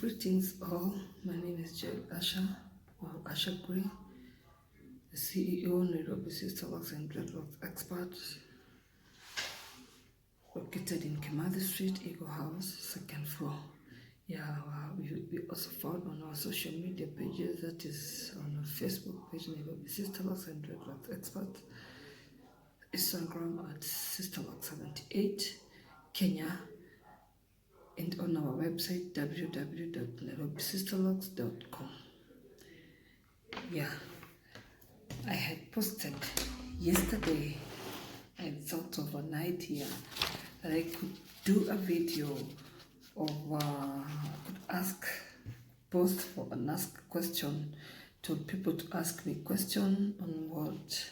Greetings all, my name is Jill Asha, or Asha Gray, the CEO, Nairobi Sister Locks and Dreadlocks Expert, located in Kimathi Street, Eagle House, second floor. We also found on our social media pages, that is on our Facebook page, Nairobi Sister Locks and Dreadlocks Expert, Instagram at Sister Locks 78, Kenya, and on our website www.nairobisisterlocks.com. I had posted yesterday. I thought of an idea that I could do a video of post for an ask question, to people to ask me question on what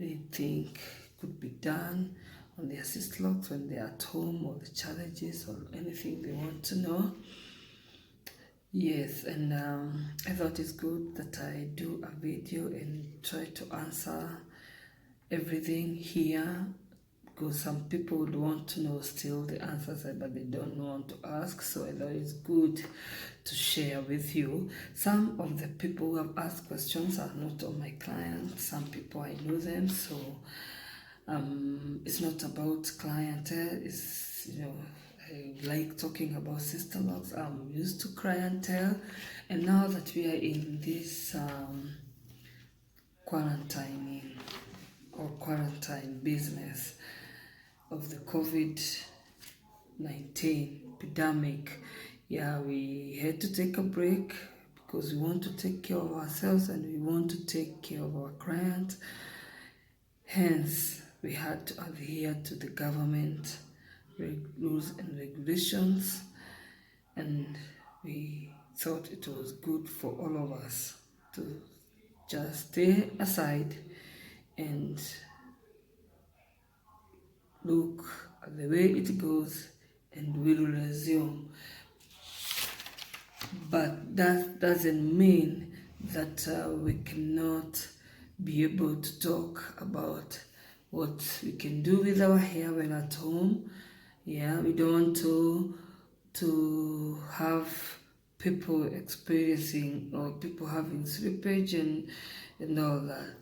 they think could be done on their sister locks when they're at home, or the challenges or anything they want to know. Yes, and I thought it's good that I do a video and try to answer everything here, because some people would want to know still the answers, but they don't want to ask. So I thought it's good to share with you. Some of the people who have asked questions are not all my clients. Some people I know them, so it's not about clientele. It's, I like talking about sister locks. I'm used to clientele, and now that we are in this quarantine business of the COVID-19 pandemic, we had to take a break because we want to take care of ourselves and we want to take care of our clients. Hence, we had to adhere to the government rules and regulations, and we thought it was good for all of us to just stay aside and look at the way it goes, and we will resume. But that doesn't mean that we cannot be able to talk about what we can do with our hair when at home. We don't want to have people experiencing or people having slippage and all that.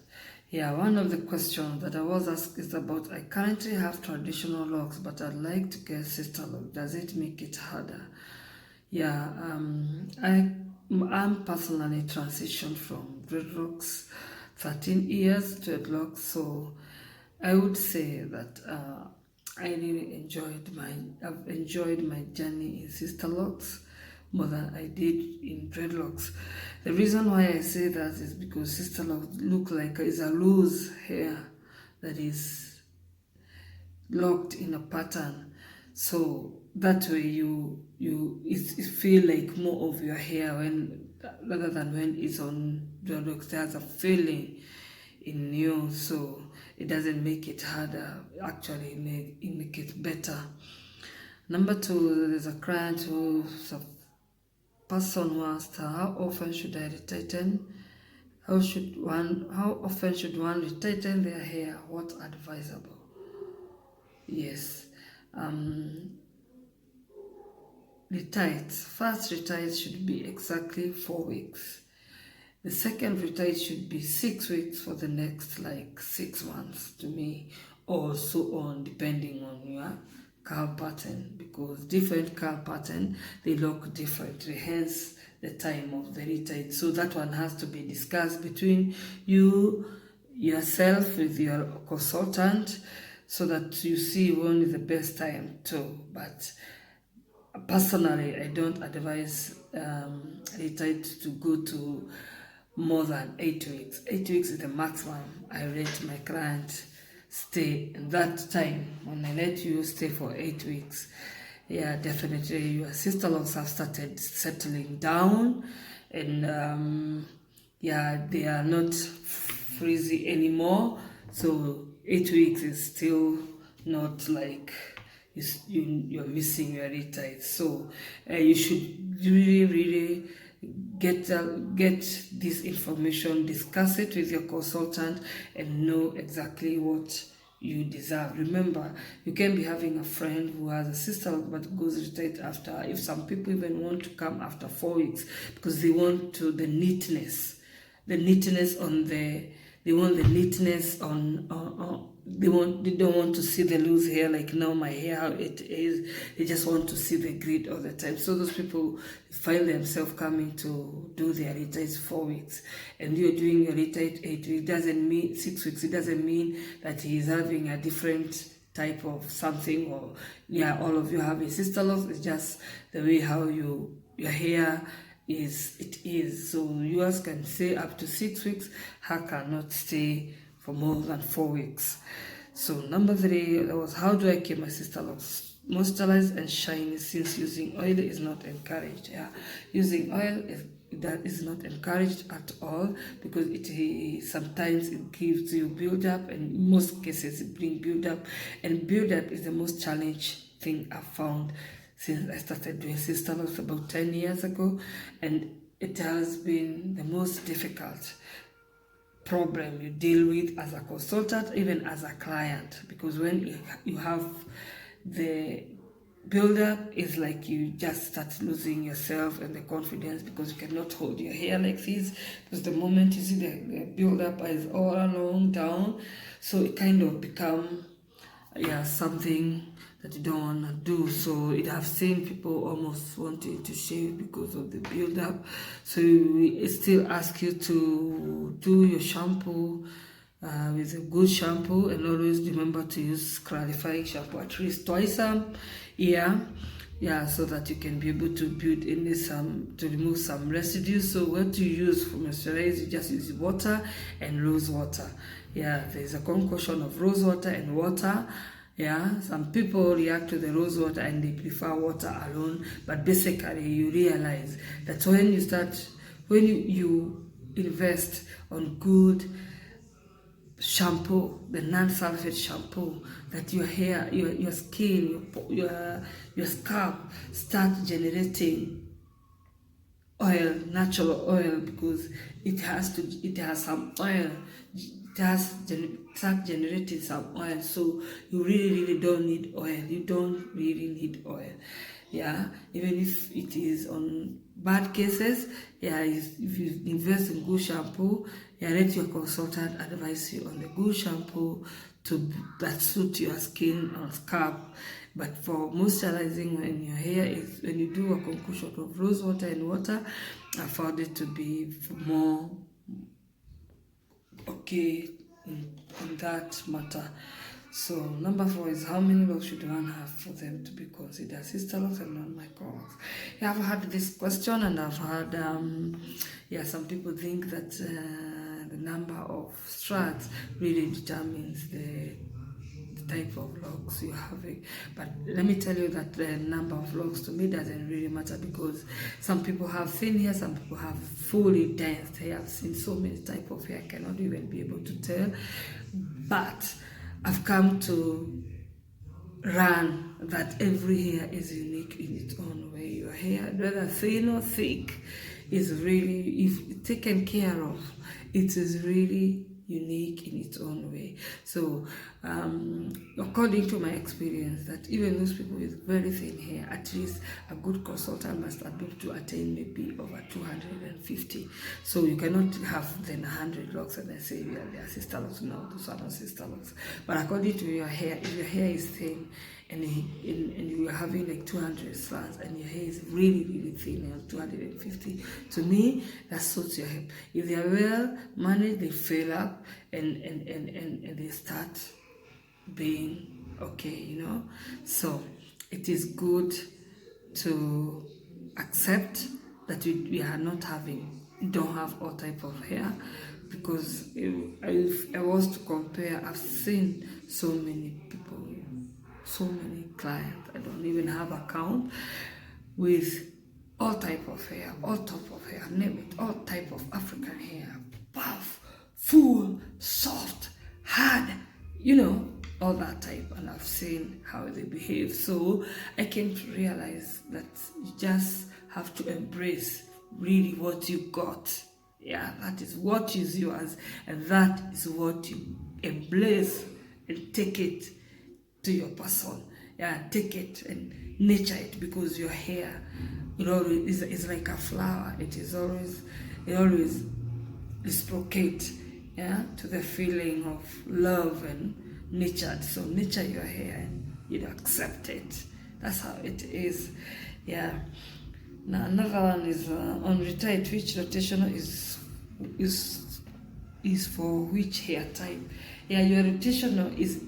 One of the questions that I was asked is about, I currently have traditional locks, but I'd like to get sister lock. Does it make it harder? I'm personally transitioned from dreadlocks, 13 years dreadlocks, so I would say that I really enjoyed my journey in sister locks more than I did in dreadlocks. The reason why I say that is because sister locks look like is a loose hair that is locked in a pattern, so that way you feel like more of your hair rather than when it's on dreadlocks. There's a feeling in you, so it doesn't make it harder. Actually, it make it better. Number two, there's a client who's a person who asked her, how often should I retighten? How often should one retighten their hair? What's advisable? Yes. First retights should be exactly 4 weeks. The second retight should be 6 weeks for the next 6 months to me, or so on, depending on your curl pattern, because different curl pattern, they look differently, hence the time of the retight. So that one has to be discussed between yourself with your consultant, so that you see when is the best time to. But personally, I don't advise retight to go to more than 8 weeks. 8 weeks is the maximum I let my client stay. In that time, when I let you stay for 8 weeks, definitely your sister locks have started settling down, and they are not frizzy anymore. So 8 weeks is still not like you're missing your retight. So you should really get this information, discuss it with your consultant, and know exactly what you deserve. Remember, you can be having a friend who has a sister but goes retreat after. If some people even want to come after 4 weeks because they want to the neatness on they want the neatness on they don't want to see the loose hair like now my hair how it is. They just want to see the grid all the time. So those people find themselves coming to do their retreat 4 weeks, and you're doing your retreat 8 weeks. It doesn't mean 6 weeks. It doesn't mean that he's having a different type of something, or yeah, all of you have a sister loss. It's just the way how your hair is. It is. So yours can stay up to 6 weeks. Her cannot stay for more than 4 weeks. So number 3 was, how do I keep my sister locks moisturized and shiny since using oil is not encouraged? Yeah, using oil that is not encouraged at all, because sometimes it gives you build up, and in most cases it brings build up, and build up is the most challenging thing I've found since I started doing sister locks about 10 years ago, and it has been the most difficult problem you deal with as a consultant, even as a client, because when you have the build-up, it's like you just start losing yourself and the confidence, because you cannot hold your hair like this, because the moment you see the build-up is all along down, so it kind of become something that you don't want to do. So I've seen people almost wanting to shave because of the build-up. So we still ask you to do your shampoo with a good shampoo, and always remember to use clarifying shampoo at least twice a year. Yeah, so that you can be able to build in to remove some residues. So what you use for moisturize, you just use water and rose water. Yeah, there's a concoction of rose water and water. Yeah, some people react to the rose water and they prefer water alone, but basically you realize that when you invest on good shampoo, the non-sulfate shampoo, that your hair, your skin, your scalp start generating oil, natural oil, because it has some oil. It has start generating some oil. So you really don't need oil. You don't really need oil. Yeah, even if it is on bad cases, yeah, if you invest in good shampoo, yeah, let your consultant advise you on the good shampoo that suit your skin or scalp. But for moisturizing, when you do a concoction of rose water and water, I found it to be more okay in that matter. So number 4 is, how many locks should one have for them to be considered sister locks and non-micro locks? Yeah, I've had this question, and I've had some people think that the number of strands really determines the type of locks you're having. But let me tell you that the number of locks to me doesn't really matter, because some people have thin hair, some people have fully dense hair. I've seen so many types of hair, I cannot even be able to tell. But I've come to learn that every hair is unique in its own way. Your hair, whether thin or thick, is really, if taken care of, it is really unique in its own way. So according to my experience, that even those people with very thin hair, at least a good consultant must be able to attain maybe over 250. So you cannot have then 100 locks and then say they are sister locks. No, those are not sister locks. But according to your hair, if your hair is thin and you are having like 200 strands and your hair is really thin, and 250, to me that suits your hair. If they are well managed, they fill up and they start being okay, So it is good to accept that we are not don't have all type of hair, because if I was to compare, I've seen so many people, so many clients, I don't even have a count, with all type of hair, all type of hair, name it, all type of African hair, puff, full, soft, hard, all that type, and I've seen how they behave. So I came to realize that you just have to embrace really what you got. Yeah, that is what is yours, and that is what you embrace and take it to your person. Yeah, take it and nurture it, because your hair, it always is like a flower. It always reciprocate, yeah, to the feeling of love and nurtured. So nurture your hair and you accept it. That's how it is. Yeah. Now another one is on retired, which rotational is for which hair type. Yeah, your rotational is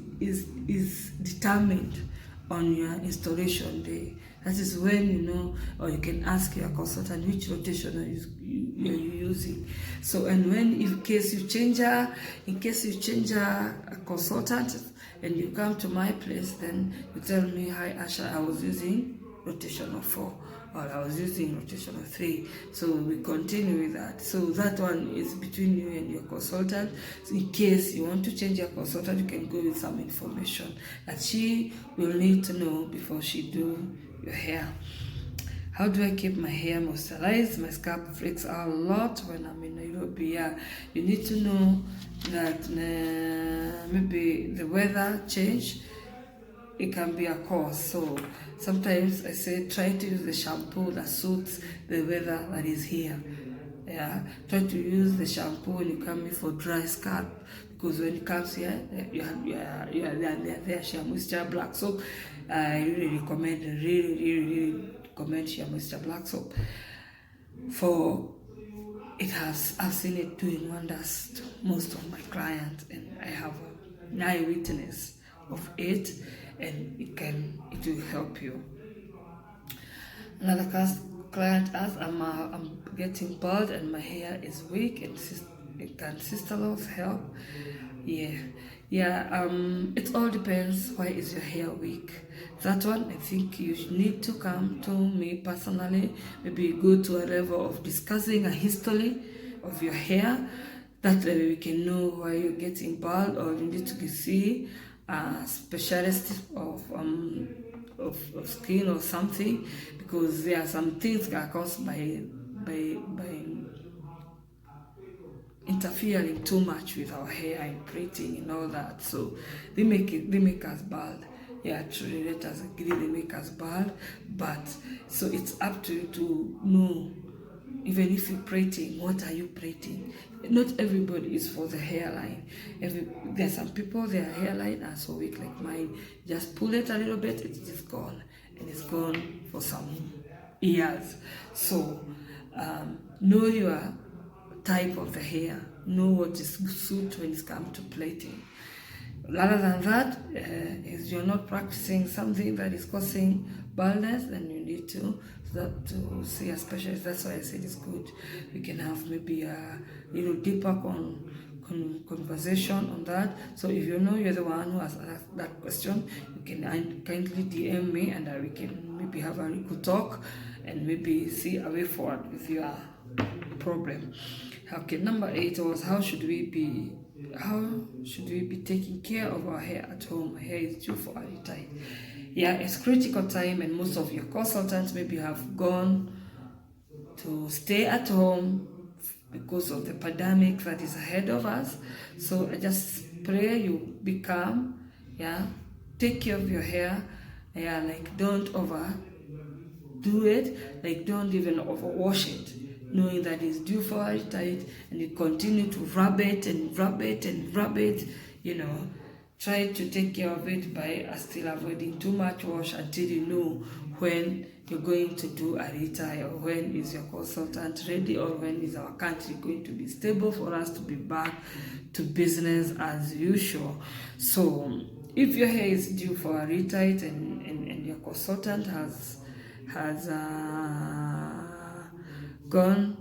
determined on your installation day. That is when you know, or you can ask your consultant which rotational you're using. So, and when in case you change a consultant and you come to my place, then you tell me, hi Asha, I was using rotational 4, or I was using rotational 3. So we continue with that. So that one is between you and your consultant. So in case you want to change your consultant, you can go with some information that she will need to know before she do your hair. How do I keep my hair moisturized? My scalp breaks out a lot when I'm in Nairobi. Yeah, you need to know that maybe the weather change, it can be a cause. So sometimes I say try to use the shampoo that suits the weather that is here. Yeah, try to use the shampoo when you come in for dry scalp, because when it comes here, they share moisture black soap. I really really recommend share moisture black soap. For I've seen it doing wonders to most of my clients, and I have an eyewitness of it, and it will help you. Another client asks, I'm getting bald and my hair is weak and can sister-in-law's help? Yeah. It all depends. Why is your hair weak? That one, I think you need to come to me personally. Maybe go to a level of discussing a history of your hair. That way we can know why you're getting bald, or you need to see a specialist of skin or something, because there are some things that are caused by interfering too much with our hair and braiding and all that. So they make us bald. Yeah, truly, let us agree, they make us bald. But so it's up to you to know, even if you're braiding, what are you braiding? Not everybody is for the hairline. There's some people, their hairline are so weak like mine. Just pull it a little bit, it's just gone, and it's gone for some years. So know your type of the hair, know what is suit when it comes to plating. Rather than that, if you're not practicing something that is causing baldness, then you need to see a specialist. That's why I said it's good. We can have maybe a little deeper conversation on that. So if you know you're the one who has asked that question, you can kindly DM me, and we can maybe have a little talk and maybe see a way forward with your problem. Okay, number 8 was how should we be taking care of our hair at home? Hair is due for a retire. Yeah, it's critical time, and most of your consultants maybe have gone to stay at home because of the pandemic that is ahead of us. So I just pray you be calm. Yeah, take care of your hair. Yeah, like don't overdo it. Like don't even overwash it, knowing that it's due for a tight, and you continue to rub it, try to take care of it by still avoiding too much wash until you know when you're going to do a retire, or when is your consultant ready, or when is our country going to be stable for us to be back to business as usual. So if your hair is due for a retire and your consultant has gone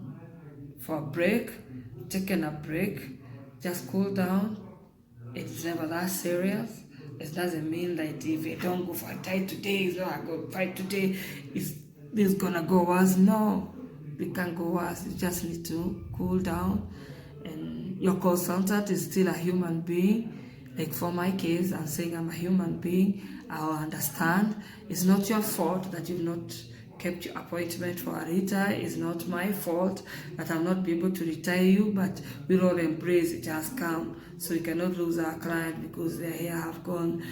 for a break, taken a break, just cool down. It's never that serious. It doesn't mean that if you don't go for a tie today, it's not going to fight today, it's gonna go worse. No, it can go worse. You just need to cool down, and your consultant is still a human being. Like for my case, I'm saying I'm a human being. I'll understand. It's not your fault that kept your appointment for a retire. It's not my fault that I'm not be able to retire you, but we'll all embrace it has come. So we cannot lose our client because their hair have gone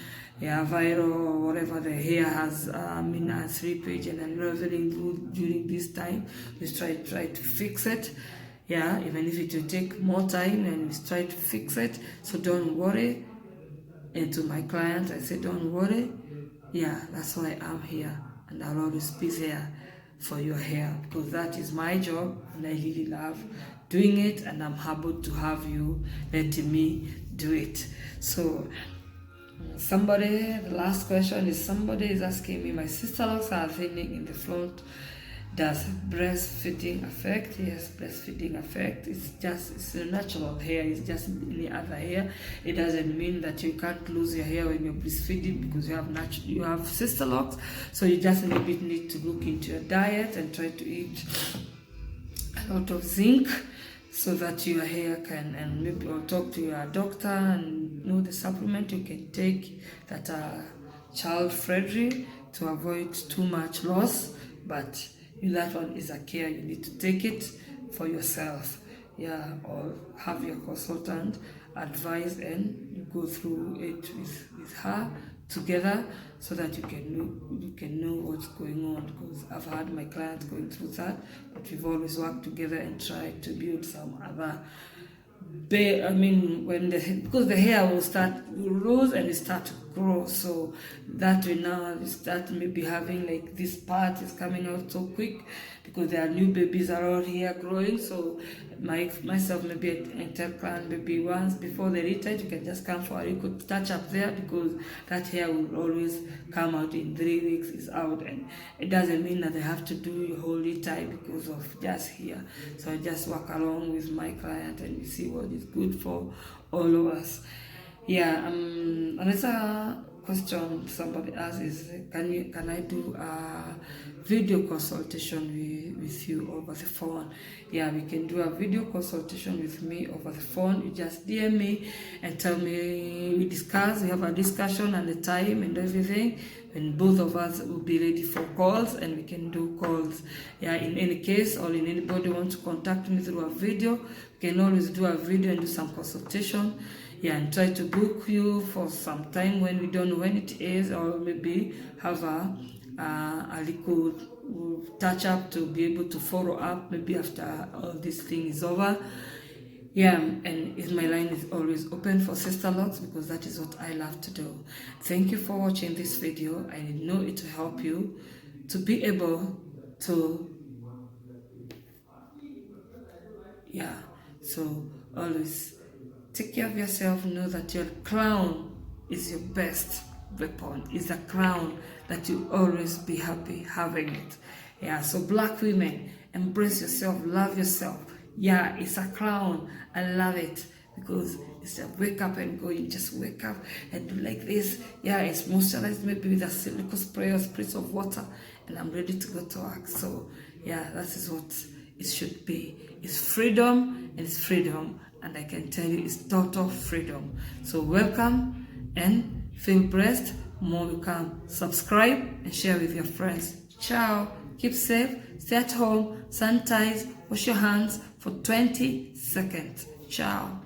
viral or whatever. The hair has a slippage and unraveling during this time. We try to fix it. Yeah, even if it will take more time, and we try to fix it. So don't worry. And to my clients, I say, don't worry. Yeah, that's why I'm here, and I'll always be there for your hair, because that is my job, and I really love doing it, and I'm happy to have you letting me do it. So the last question is, somebody is asking me, my sister locks are thinning in the front. Does breastfeeding affect? Yes, breastfeeding affect. It's a natural hair. It's just any other hair. It doesn't mean that you can't lose your hair when you're breastfeeding because you have sister locks. So you just maybe need to look into your diet and try to eat a lot of zinc, so that your hair can, and maybe or talk to your doctor and know the supplement you can take that are child friendly to avoid too much loss. But that one is a care you need to take it for yourself, yeah, or have your consultant advise, and you go through it with her together, so that you can know what's going on. Because I've had my clients going through that, but we've always worked together and tried to build some other because the hair will lose and it start to grow, so that we now start maybe having like this part is coming out so quick because there are new babies around here growing. So myself maybe I tell client maybe once before they retire, you can just come for a good touch up there, because that hair will always come out in 3 weeks. It's out, and it doesn't mean that they have to do your whole retire because of just here. So I just work along with my client and we see what is good for all of us. Yeah, another question somebody asked is, can I do a video consultation with you over the phone? Yeah, we can do a video consultation with me over the phone. You just DM me and tell me, we have a discussion and the time and everything, and both of us will be ready for calls, and we can do calls. Yeah, in any case, or in anybody wants to contact me through a video, we can always do a video and do some consultation. Yeah, and try to book you for some time when we don't know when it is, or maybe have a little touch up to be able to follow up maybe after all this thing is over. Yeah, and my line is always open for sister locks, because that is what I love to do. Thank you for watching this video. I know it will help you to be able to, yeah, so always take care of yourself. Know that your crown is your best weapon. It's a crown that you always be happy having it. Yeah, so Black women, embrace yourself, love yourself. Yeah, it's a crown. I love it, because it's a wake up and go. You just wake up and do like this. Yeah, it's moisturized maybe with a silicone spray or spritz of water, and I'm ready to go to work. So yeah, that is what it should be. It's freedom, and it's freedom, and I can tell you it's total freedom. So welcome and feel blessed. More will come. Subscribe and share with your friends. Ciao. Keep safe. Stay at home. Sanitize. Wash your hands for 20 seconds. Ciao.